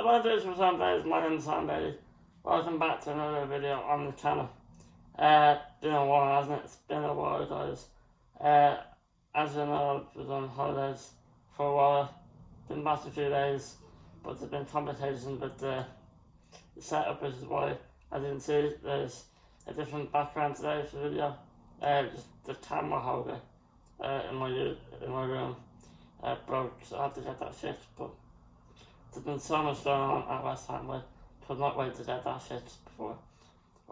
What it is for Sundays, my name is Sandy. Welcome back to another video on the channel. Been a while, hasn't it? It's been a while, guys. As you know, I was on holidays for a while. Been back a few days, but there's been complications with the setup, which is why I didn't see there's a different background today for the video. Just the camera holder in my room broke, so I had to get that fixed. But there's been so much going on at West Ham. I could not wait to get that fixed before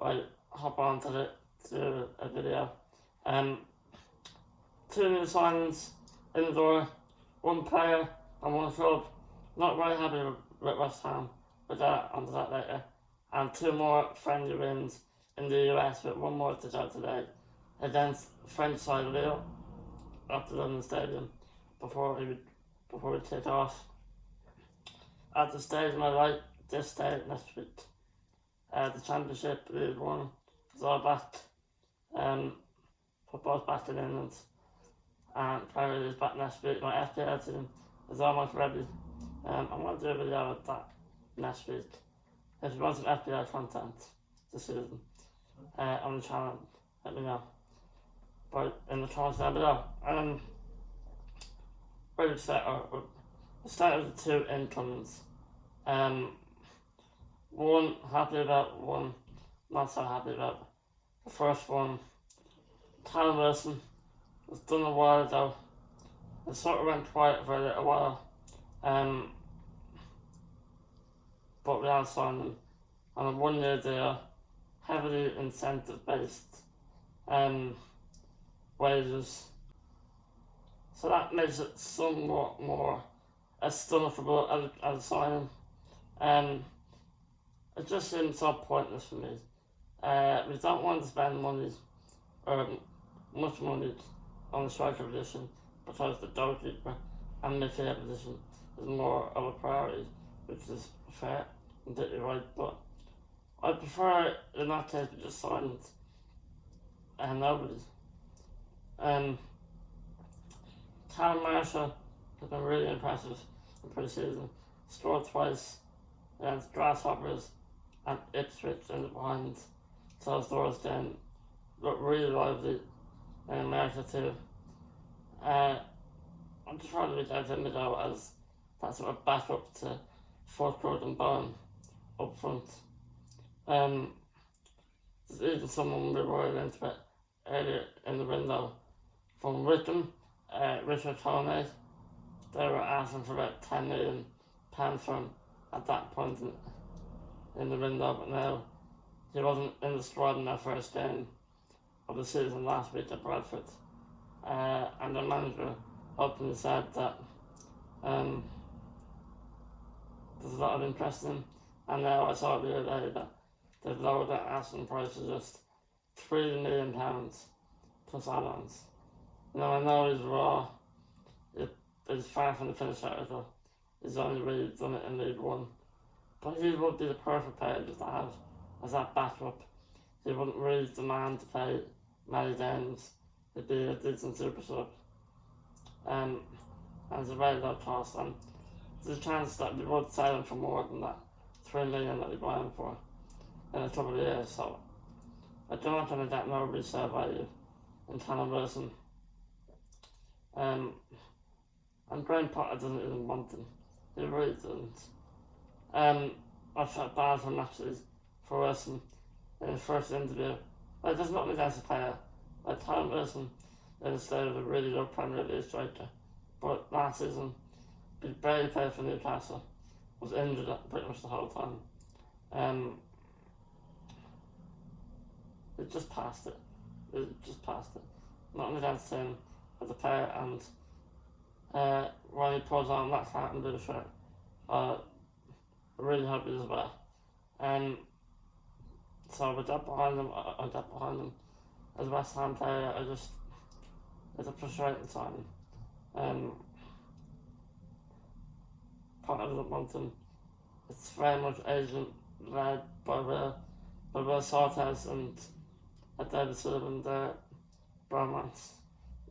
I hop on to do a video. 2 new signings in the door, 1 player and 1 club. Not very happy with West Ham, but onto that later. And 2 more friendly wins in the US, with 1 more to go today against French side Lille at the London Stadium before we kick off. At the stage of my life, this day next week, the Championship, League One is all back. Football's back in England, and Premier League is back next week. My FPL team is almost ready. I'm going to do a video with that next week. If you want some FPL content this season on the channel, let me know. But in the comments down below. Where do we start? We'll start with the 2 incomings. 1 happy about, 1 not so happy about. The first one, Hermansen, was done a while ago. It sort of went quiet for a little while. But we have signed him on a 1-year deal, heavily incentive based wages. So that makes it somewhat more stomachable as a signing. It just seems so pointless for me. We don't want to spend money, or much money, on the striker position, because the goalkeeper and midfield position is more of a priority, which is fair, completely right. But I prefer in that case we just signed nobody. Marshall has been really impressive in pre-season. Scored twice against Grasshoppers and Ipswich in the behind. So his doors game looked really lively in America too. I'm just trying to reach out to him as that sort of backup to Forkroyd and Bowen up front. There's even someone we were into it earlier in the window from Wickham, Richard Toney. They were asking for about £10 million for him at that point in the window, but now he wasn't in the squad in their first game of the season last week at Bradford. And the manager openly said that there's a lot of interest in him, and now I saw the other day that they've lowered their asking price to just £3 million plus add-ons. Now I know he's raw, he's far from the finished article, he's only really done it in League One, but he would be the perfect player just to have as that backup. He wouldn't really demand to play many games, he'd be a decent super sub. And it's a very low cost, and there's a chance that we would sell him for more than that £3 million that we buy him for in a couple of years. So I don't want to get no resale value in Hermansen. And Graham Potter doesn't even want him. He really doesn't. I felt bad for him actually for Wilson in his first interview. Like, there's nothing against the player. Like, Hermansen instead of a really good Premier League striker. But last season, he barely played for Newcastle. Was injured pretty much the whole time. It just passed it. Nothing against him as a player, and when he pulls on that hat and blue shirt, I really hope he does well. So with that behind him, as a West Ham player, it's a frustrating signing. Potter doesn't want him. It's very much agent led by Will Salthouse and David Sullivan, the bromance,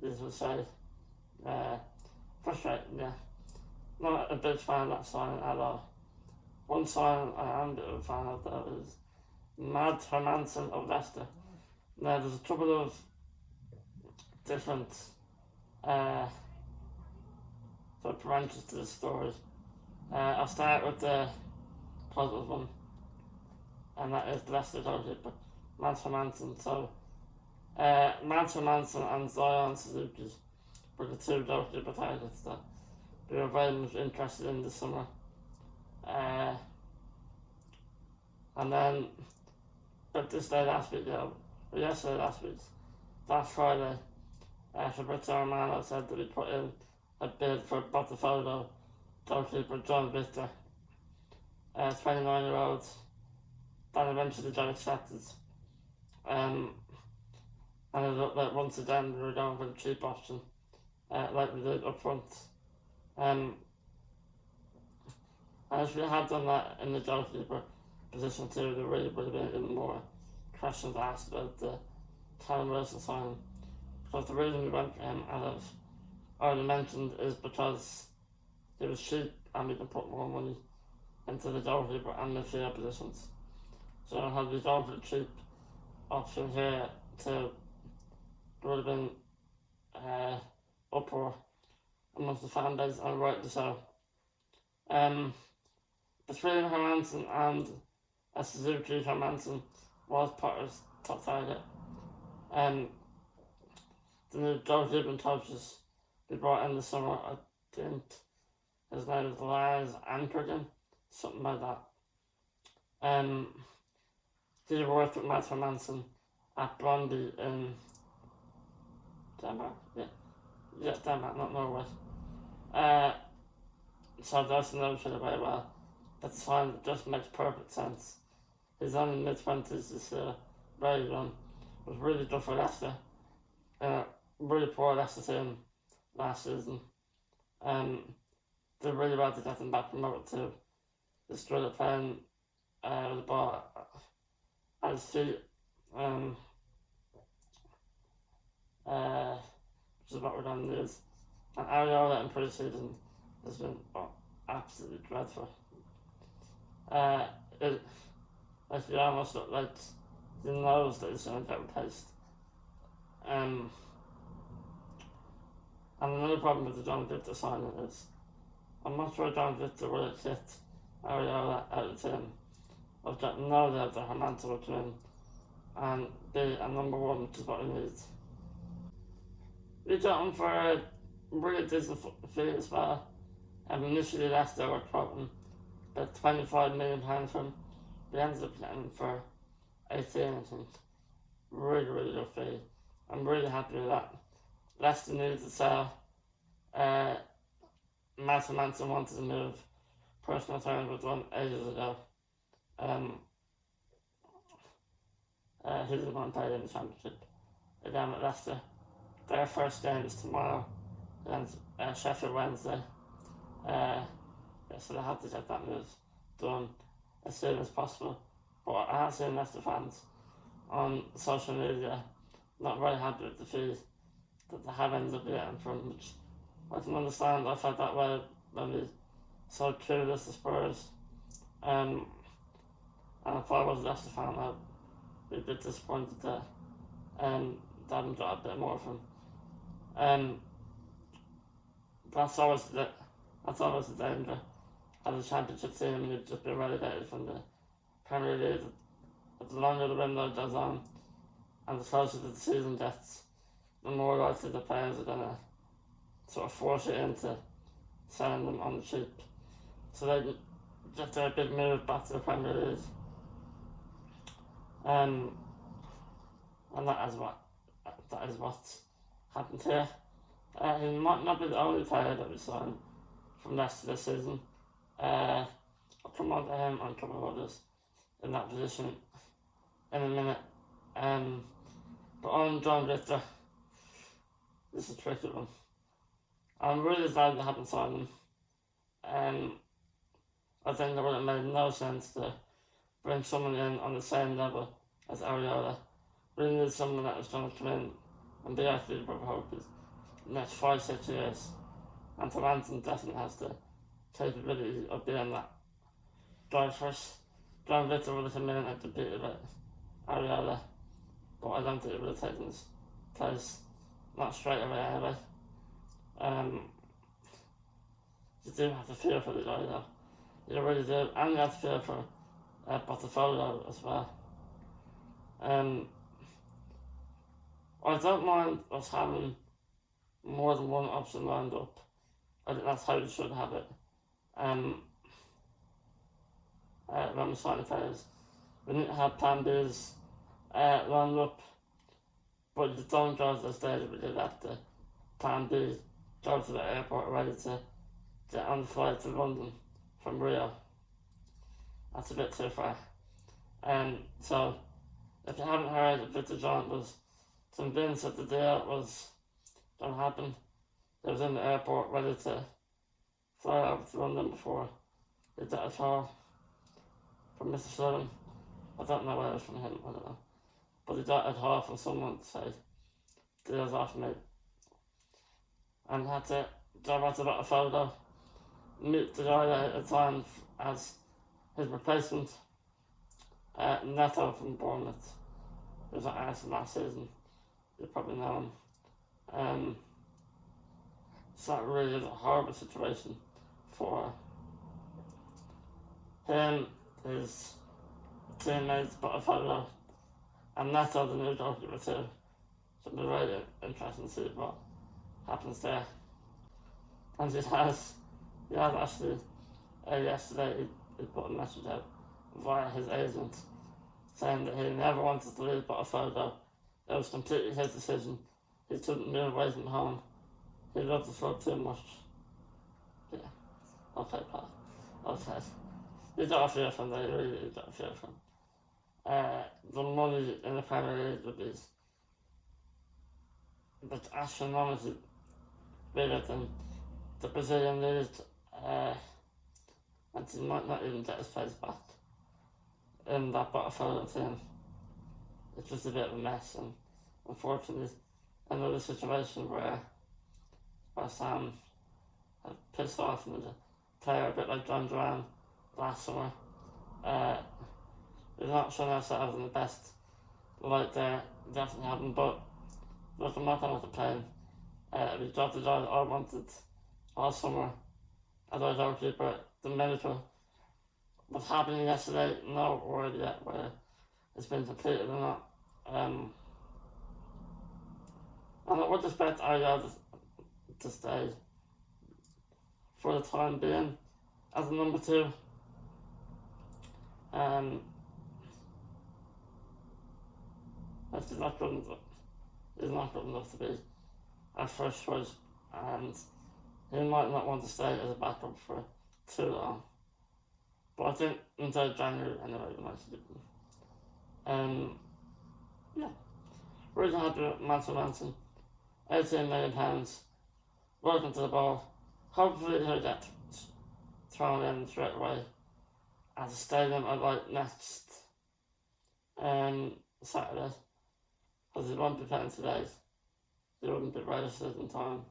as we say. Frustrating, yeah. Not a big fan of that signing at all. one sign I am a bit of a fan of though is Hermansen of Leicester. Now there's a couple of different sort of branches to the story. I'll start with the positive one, and that is the Leicester goalkeeper, Hermansen. So Hermansen and Zion Suzuki were the two goalkeeper targets that we were very much interested in this summer. And then, but this day last week, yesterday last Friday, Fabrizio Romano said that he put in a bid for Botafogo goalkeeper John Victor, 29-year-old, that eventually got accepted. And it looked like once again we were going for the cheap option, like we did up front. And if we had done that in the goalkeeper position too, there really would have been even more questions asked about the Callum Wilson signing. Because the reason we went for him, as I've already mentioned, is because he was cheap and we can put more money into the goalkeeper and midfield positions. So had we gone for the cheap option here too, there would have been uproar amongst the fan base, and rightly so. Between Hermansen and Suzuki, Hermansen was Potter's top target. The new goalkeeping coaches we brought in this summer, I think his name is Lars Ankergen, something like that. He worked with Hermansen at Brøndby in Denmark, Denmark, not Norway. So that's known each other very well. At the time, it just makes perfect sense. He's only in mid-20s this year, very young. Was really good for Leicester. Really poor Leicester team last season. Did really well to get him back promoted too. He's good at playing with the ball at his feet. Which is what we're going to use. And Areola in pre-season has been absolutely dreadful. He almost looked like he knows that he's going to get replaced. And another problem with the John Victor signing is, I'm not sure John Victor will have hit Areola out of the team. I've got no doubt that Hermansen will come in and be a number one, which is what we need. We got him for a really decent fee as well. Initially Leicester were quoting about £25 million for him. We ended up getting him for 18, I think. Really, really good fee. I'm really happy with that. Leicester needed to sell. Hermansen wanted to move. Personal terms were done ages ago. He didn't want to play in the Championship again at Leicester. Their first game is tomorrow against Sheffield Wednesday. So they have to get that move done as soon as possible. But I have seen Leicester fans on social media not very happy with the fees that they have ended up getting from, which I can understand. I felt that way when we sold Kudus to Spurs. And if I was a Leicester fan, I'd be a bit disappointed there. They haven't got a bit more from him. That's always the danger. As a Championship team, and you've just been relegated from the Premier League. The longer the window goes on, and the closer the season gets, the more likely the players are going to sort of force it into selling them on the cheap. So they get their big move back to the Premier League. And that is what's happened here. He might not be the only player that we signed from Leicester this season. I'll come on to him and a couple of others in that position in a minute. But on John Victor, this is a tricky one. I'm really glad we haven't signed him. I think it would have made no sense to bring someone in on the same level as Areola. We need someone that is going to come in and be our future of hope in the next 5-6 years. And Hermansen definitely has the capability of being that. John Victor would have come in and competed with Ariella, but I don't think it would have taken his place, not straight away anyway. You do have to feel for the guy though. You really do, and you have to feel for Botafogo as well. I don't mind us having more than one option lined up. I think that's how you should have it. When we're signing players, we need to have plan B's lined up, but you don't go to the stage where you let the plan B go to the airport ready to get on the flight to London from Rio. That's a bit too far. So, if you haven't heard, Victor John was convinced that the deal was going to happen. He was in the airport ready to fly over to London before he got a call from Mr. Sullivan. I don't know whether it was from him, I don't know. But he got a call from someone to say, deal's off, mate. And had to drive out about a photo, meet the guy at the time as his replacement, Neto from Bournemouth. He was at Arsenal last season. You probably know him. So that really is a horrible situation for him, his teammates, Botafogo, and Neto, the new goalkeeper too. So it'll be really interesting to see what happens there. And he has actually, yesterday he put a message out via his agent saying that he never wanted to leave Botafogo. It was completely his decision. He couldn't move away from home. He loved the club too much. Yeah, okay, Pat. Okay. You got a feel from there, you really got a feel from. The money in the Premier League would be astronomically bigger than the Brazilian League, and he might not even get his place back in that Botafogo team. It's just a bit of a mess, and unfortunately, another situation where Sam have pissed off and a player a bit like John Duran last summer. We've not shown ourselves in the best light there, definitely haven't, but look, I'm not going to complain. We got the guy that I wanted all summer as our goalkeeper. The medical was happening yesterday, no word yet whether it's been completed or not. And I would expect Ariel to stay for the time being as a number 2. He's not good enough to be our first choice, and he might not want to stay as a backup for too long. But I think until January anyway, we might keep him. Yeah, really happy with Hermansen. £18 million. Welcome to the ball. Hopefully he'll get thrown in straight away at the stadium at like next Saturday. Because he won't be playing today. He wouldn't be registered in time.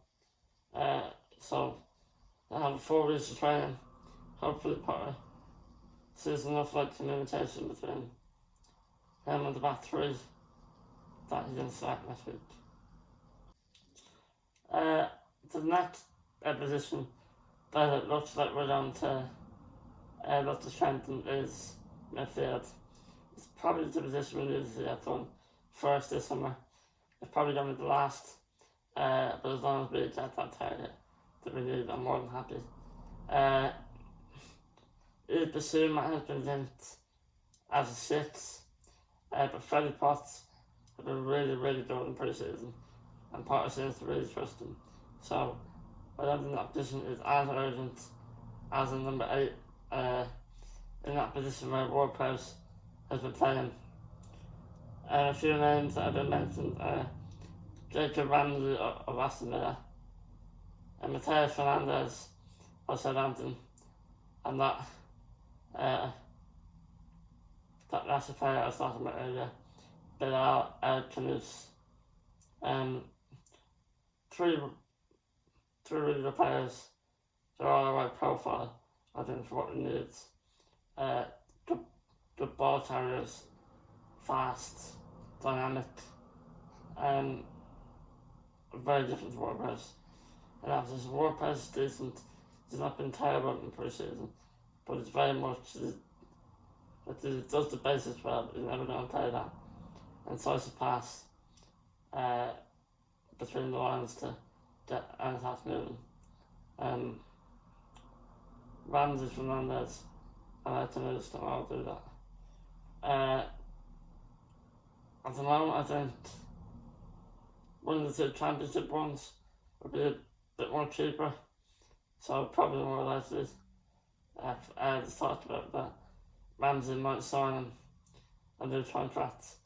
So they'll have 4 weeks of training. Hopefully Potter sees enough like communication between him and the back 3 that he can start next week. The next position that it looks like we're going to look to strengthen is midfield. It's probably the position we need to get done first this summer. It's probably going to be the last, but as long as we get that target that we need, I'm more than happy. Basuma has been linked as a 6, but Freddie Potts has been really, really good in pre-season, and Potter seems to really trust him. So I don't think that position is as urgent as in number 8, in that position where Ward-Prowse has been playing. A few names that have been mentioned are Jacob Ramsey of Aston Villa, and Mateo Fernandez of Southampton, and that last player I was talking about earlier, Bilal El-Khanous. 3 really good players. They're all the right profile, I think, for what we need. good, good ball carriers, fast, dynamic, very different to WordPress. And after this, WordPress is decent. It's not been terrible in pre-season, but it's very much, it does the basics well, it's never going to play that. And so it's a pass between the lines to get an attack moving. Ramsey Fernandez, I like to move them, I'll do that. At the moment, I think one of the two championship ones would be a bit more cheaper, so probably more likely. I just talked about that. Ramsey might sign him and do contracts,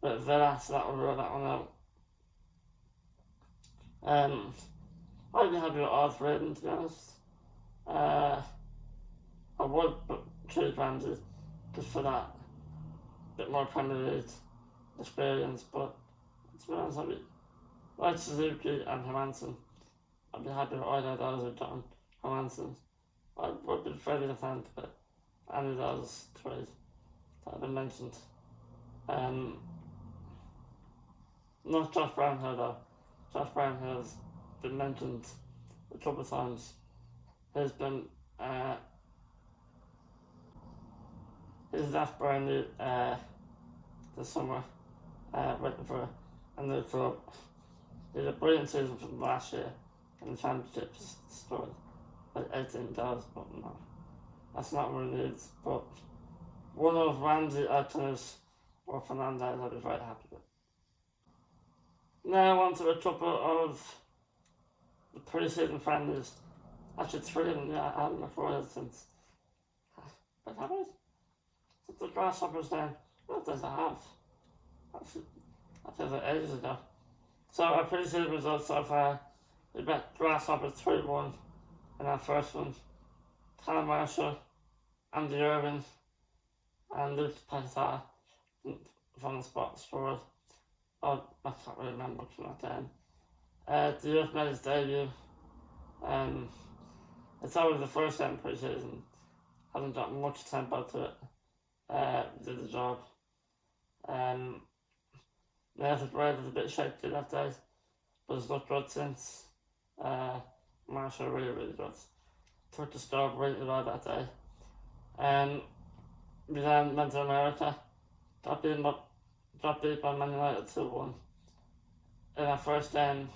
but Villa, so that will rule that one out. I'd be happy with all three of them, to be honest. I would choose Ramsey just for that bit more Premier League experience, but to be honest, I'd be like Suzuki and Hermansen. I'd be happy with either of those or John Hermansen. I would be fairly content with any of those three that have been mentioned. Not Josh Brownhill though. Josh Brownhill has been mentioned a couple of times. He's been he's left Burnley this summer, waiting for a new club. He had a brilliant season from last year in the Championship, scored like 18 goals, but no, that's not what he needs. But one of Ramsey, Edmonds, or Fernandez, I'd be very happy with. Now on to a couple of the pre-season friendlies. Actually, three of them, yeah, I haven't recorded since. But have I? Since the Grasshoppers then? What does I have? That feels like ages ago. So our pre-season results so far, we bet Grasshoppers 3-1 in our first one. Callum Marshall, Andy Irvin, and Luke Paqueta from the spots forward. Oh, I can't really remember from that time. The youth made his debut. It's always the first time pre-season. Hasn't got much tempo to it. Did the job. Nathan Red was a bit shaky that day, but it's looked good since. Marshall really good. Took the start really well that day. We then went to America. Got beat by Man United 2-1 in our first game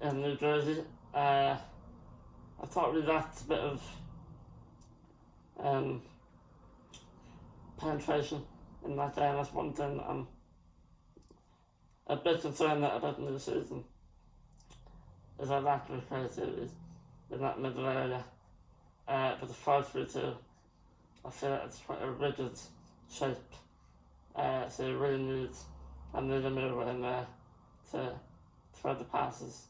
in New Jersey. I thought we lacked a bit of penetration in that game. That's one thing I'm a bit concerned about in the season, is our lack of creativity in that middle area. But the 5-3-2, I feel like it's quite a rigid shape. So you really need a mover in there to throw the passes.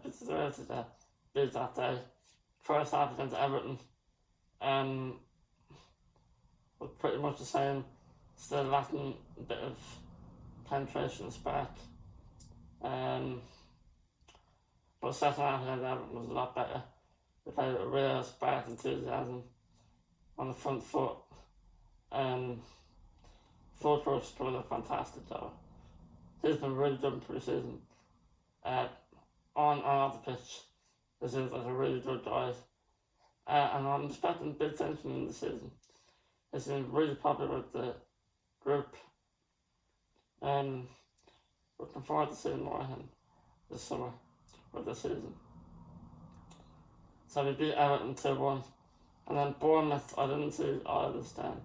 It's related to beat that day. First half against Everton was pretty much the same, still lacking a bit of penetration and spark. But second half against Everton was a lot better. We played with real spark and enthusiasm on the front foot. Full coach scored a fantastic job. He's been really good in pre-season. On and off the pitch, this is like a really good guy. And I'm expecting big things from him in the season. He's been really popular with the group. Looking forward to seeing more of him this summer or this season. So we beat Everton 2-1. And then Bournemouth, I didn't see all of this time.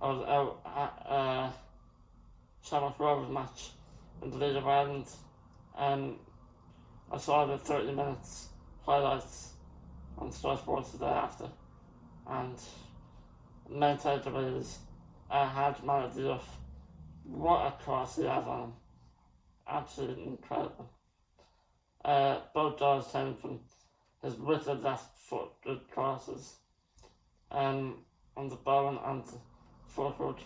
I was out at Shamrock Rovers match in the League of Ireland. I saw the 30 minutes highlights on Sky Sports the day after. And the main takeaway is I had Malik Diouf. What a cross he has on him. Absolutely incredible. Both goals came from his wicked left foot good crosses on the ball and the forward.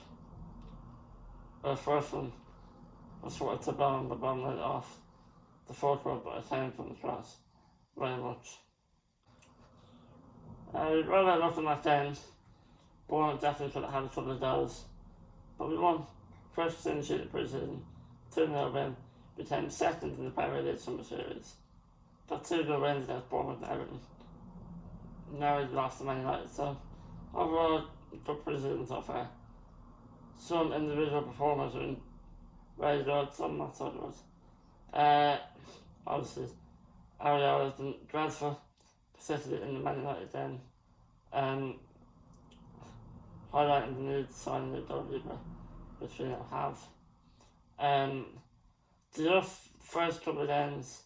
The first one was sort of to ball and the ball laid off. the forward, but I came from the cross very much. Rather looking at games, Bournemouth definitely could have had a couple of goals, but we won. First clean sheet of pre-season, 2-0 win, became second in the Premier League Summer Series. Got 2 good wins against Bournemouth and Everton. Now he's lost to Man United, so overall, good pre-season so far. Some individual performers were very good, some not so good. Obviously, Ariel has been dreadful, particularly in the Man United game. Highlighting the need to sign a new goalkeeper, which we now have. The first couple of games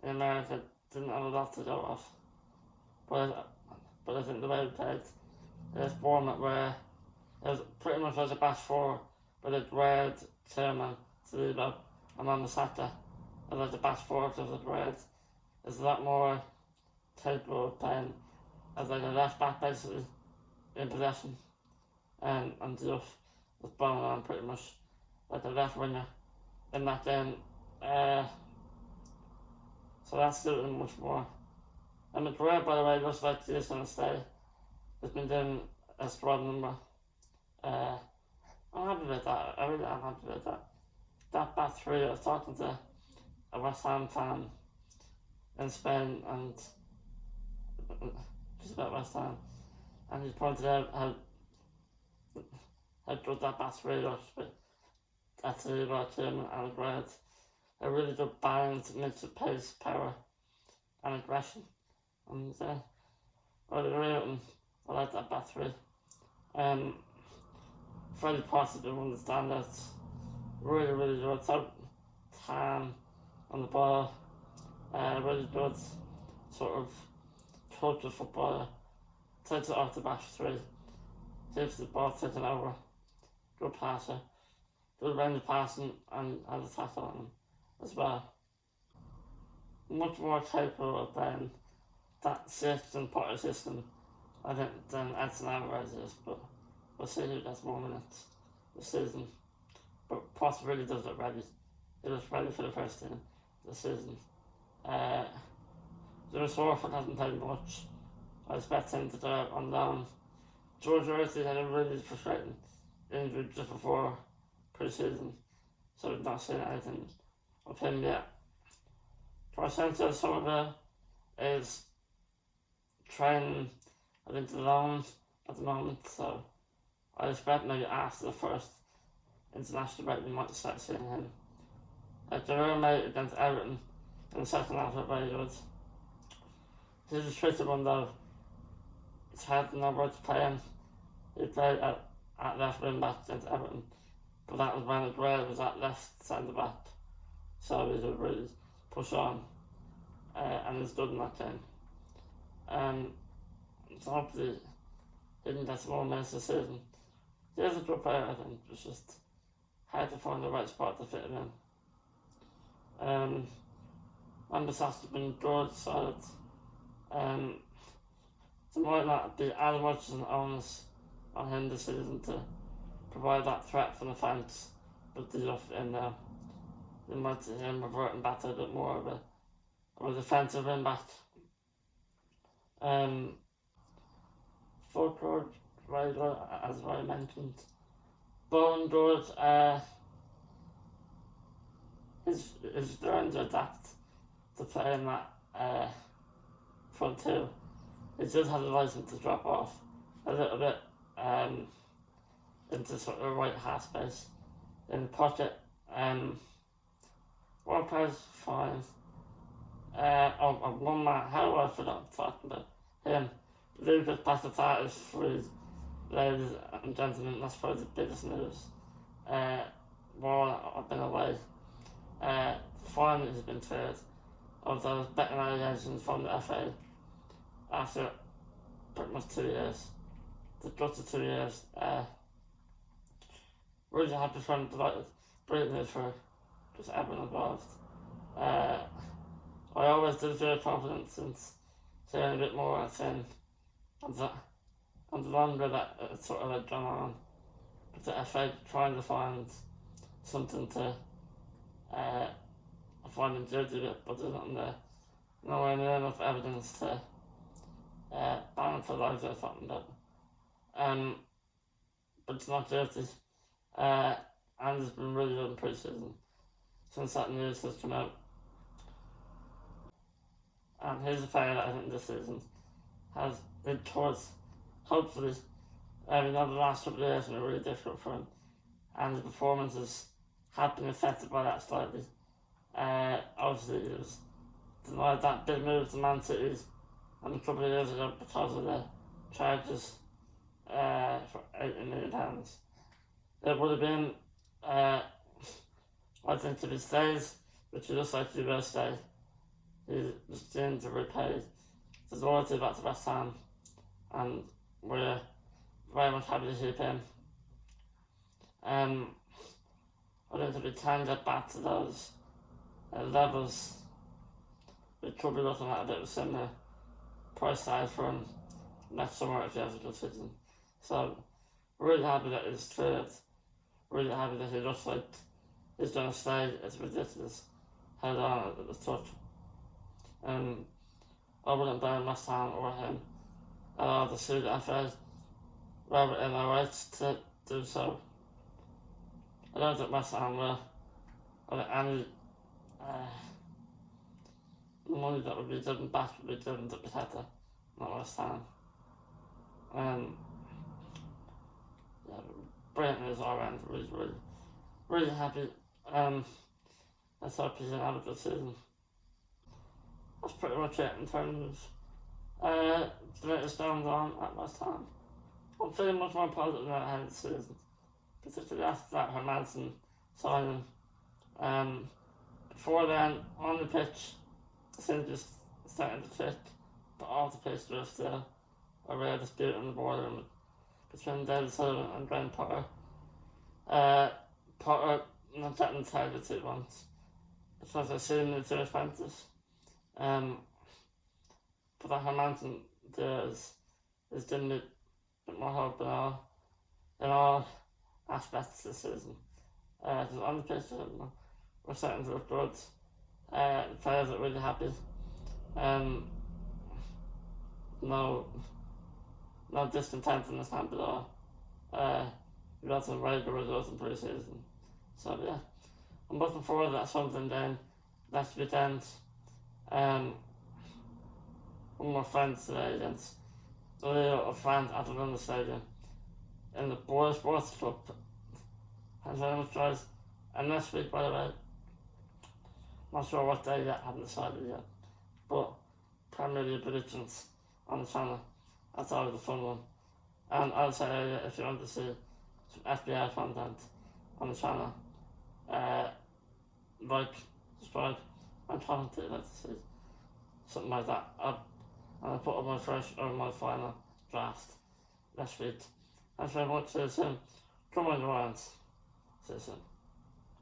in America didn't have a lot to go off, but I think the way we played against Bournemouth, where it was pretty much like a back four, but it Red, Tillman, Saliba, and Wan-Bissaka as like the back four because of Red. It's a lot more capable of playing as like a left back basically in possession, and Duff was bowling on pretty much like a left winger in that game. So that's suited much more. And McGuire, by the way, looks like he's going to stay. He's been doing a squad number. I'm happy with that. I really am happy with that. That back three, I was talking to a West Ham fan in Spain, and just about West Ham, and he pointed out how good that back three looks with Atiba, Kim, and Grant. A really good balance, mix of pace, power, and aggression. And I agree with him. I like that back three. Very positive on the standouts. Really, really good. So calm on the ball. Really good sort of culture footballer. Takes it off the back three. Keeps the ball taken over. Good passer. Good range passing and a tackle on him as well. Much more capable of playing that sixth and Potter system, I think, than Edson Alvarez is, but we'll see who gets more minutes this season. But Potter really does look ready. He was ready for the first team this season. Lewis Warford hasn't played much. I expect him to go out on loan. George Worthy had a really frustrating injury just before pre-season, so we've not seen anything of him yet. Vicente Somerville is training, I think, the loans at the moment, so I expect maybe after the first international break we might start seeing him. Jerome against Everton in the second half was very good. He's a tricky one though. It's hard to know where to play him. He played at left wing back against Everton, but that was when Aguero was at left centre back, so he could really push on, and he's good in that game. So hopefully he can get some more minutes this season. He is a good player, I think. It's just hard to find the right spot to fit him in. Wan-Bissaka's been good, solid. There might not be as much as an onus on him this season to provide that threat for the fans, but the off in there. You might see him reverting back to a bit more of a defensive impact. Forward, very good, as I mentioned. Bowen good. He's learned to adapt to playing that front two. He just has a license to drop off a little bit into sort of right half space in the pocket. One player's fine. One man, how do I forgot talking about him? Lucas Paqueta is free, ladies and gentlemen. That's probably the biggest news. While I've been away, finally has been cleared of those betting allegations from the FA after pretty much 2 years. The guts of 2 years. Really happy for him, delighted, brilliant for just everyone involved. I always did feel confident since saying a bit more I think, and the longer that it sort of had gone on, but the FA trying to find something to find him guilty of it, but there's nothing there. Nowhere near enough evidence to ban him for life or something. But it's not guilty. And he's been really good in pre-season since that news has come out. And his affair, I think, this season has been towards, hopefully, the last couple of years have been really difficult for him. And his performances have been affected by that slightly. Obviously, he was denied that big move to Man City a couple of years ago because of the charges for £80 million. It would have been, I think, if he stays, which he looks like he will stay, he was deemed to repay his loyalty back to West Ham, and we're very much happy to keep him. I think if we can get back to those levels, we could be looking at a bit of a similar price tag for him next summer if he has a good season. So, really happy that he's cleared. Really happy that he looks like he's going to stay. It's ridiculous how long it took. I wouldn't blame West Ham or him at all to sue the FA. We're in our rights to do so. I don't think West Ham will any money that would be given back would be given to Paqueta, not West Ham. Brilliant news all around. Really happy. Let's hope he's going to have a good season. That's pretty much it in terms of the latest goings on at West Ham. I'm feeling much more positive than I had this season, particularly after that Hermansen signing. Before then, on the pitch, things just starting to click, but off the pitch there was still a real dispute in the boardroom between David Sullivan and Graham Potter. Potter not getting the target he wants because they're seemingly too expensive. But that Hermansen deal is giving me a bit more hope in all aspects this season. Because on the pitch, we're starting to look good. The players are really happy. No discontent in this camp at all. We got some very good results in pre-season. So yeah, I'm looking forward to that Sunderland game next weekend. One more friends today against the Leo of France at the London Stadium in the Boys Sports Club. Thanks very much, guys. And next week, by the way, not sure what day yet, haven't decided yet, but Premier League predictions on the channel. That's always a fun one. And I'll say earlier, if you want to see some FBI content on the channel, like, subscribe, and comment if you'd like to see something like that. I'll put up my first or my final draft next week. Thanks very much. See you soon. Come on, the rounds. See you soon.